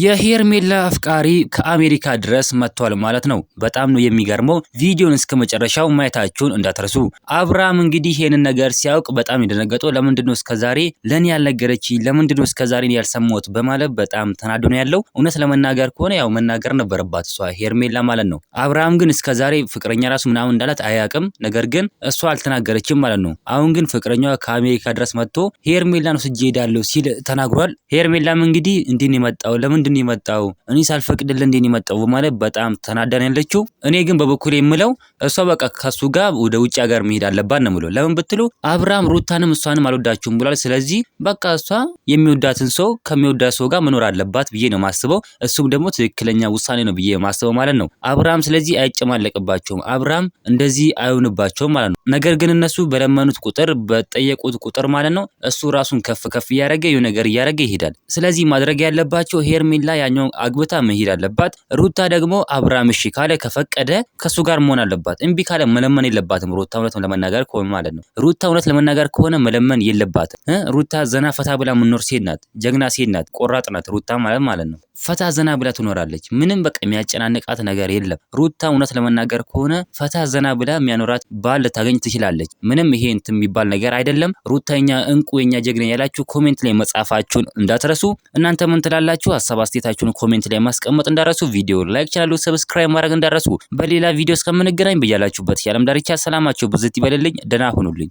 የሄርሜላ አፍቃሪ ከአሜሪካ ድረስ መጥቷል ማለት ነው። በጣም ነው የሚገርመው። ቪዲዮን እስከ መጨረሻው ማየታችሁን እንዳትረሱ። አብርሃም እንግዲህ ይሄንን ነገር ሲያውቅ በጣም የደነገጠው ለምንድነው እስከዛሬ ለኔ ያልነገረችኝ ለምንድነው እስከዛሬ ያልሰማሁት በማለት በጣም ተናዶ ነው ያለው። እውነት ለመናገር ከሆነ ያው መናገር ነበረባት እሷ ሄርሜላ ማለት ነው። አብርሃም ግን እስከዛሬ ፍቅረኛ ራሱ ምናምን እንዳላት አያውቅም። ነገር ግን እሷ አልተናገረችም ማለት ነው። አሁን ግን ፍቅረኛዋ ከአሜሪካ ድረስ መጥቶ ሄርሜላን ወስጄ እሄዳለሁ ሲል ተናግሯል። ሄርሜላም እንግዲህ እንዲህ ነው የመጣው ለምንድነው የመጣው እኔ ሳልፈቅድልህ እንዴ ነው የመጣው በማለት በጣም ተናዳን ያለችው። እኔ ግን በበኩሌ የምለው እሷ በቃ ከሱ ጋር ወደ ውጭ ሀገር መሄድ አለባት ነው የምለው። ለምን ብትሉ አብርሃም ሩታንም እሷንም አልወዳችሁም ብሏል። ስለዚህ በቃ እሷ የሚወዳትን ሰው ከሚወዳት ሰው ጋር መኖር አለባት ብዬ ነው ማስበው። እሱም ደግሞ ትክክለኛ ውሳኔ ነው ብዬ ማስበው ማለት ነው። አብርሃም ስለዚህ አይጨማለቅባቸውም፣ አብርሃም እንደዚህ አይሆንባቸውም ማለት ነው። ነገር ግን እነሱ በለመኑት ቁጥር በጠየቁት ቁጥር ማለት ነው እሱ ራሱን ከፍ ከፍ እያደረገ የሆነ ነገር እያደረገ ይሄዳል። ስለዚህ ማድረግ ያለባቸው ሄርሜላ ያኛው አግብታ መሄድ አለባት። ሩታ ደግሞ አብርሃም እሺ ካለ ከፈቀደ ከሱ ጋር መሆን አለባት። እምቢ ካለ መለመን የለባትም ሩታ እውነት ለመናገር ከሆነ ማለት ነው። ሩታ እውነት ለመናገር ከሆነ መለመን የለባትም። ሩታ ዘና ፈታ ብላ ምኖር ሴት ናት፣ ጀግና ሴት ናት፣ ቆራጥ ናት ሩታ ማለት ነው። ፈታ ዘና ብላ ትኖራለች። ምንም በቃ የሚያጨናንቃት ነገር የለም። ሩታ እውነት ለመናገር ከሆነ ፈታ ዘና ብላ የሚያኖራት ባል ልታገኝ ትችላለች። ምንም ይሄ እንትን የሚባል ነገር አይደለም። ሩታ የኛ እንቁ የኛ ጀግና ያላችሁ ኮሜንት ላይ መጻፋችሁን እንዳትረሱ። እናንተ ምን ትላላችሁ? ሀሳብ አስተያየታችሁን ኮሜንት ላይ ማስቀመጥ እንዳትረሱ። ቪዲዮ ላይክ ቻናሉ ሰብስክራይብ ማድረግ እንዳትረሱ። በሌላ ቪዲዮ እስከምንገናኝ በያላችሁበት የዓለም ዳርቻ ሰላማችሁ ብዝት ይበልልኝ። ደህና ሁኑልኝ።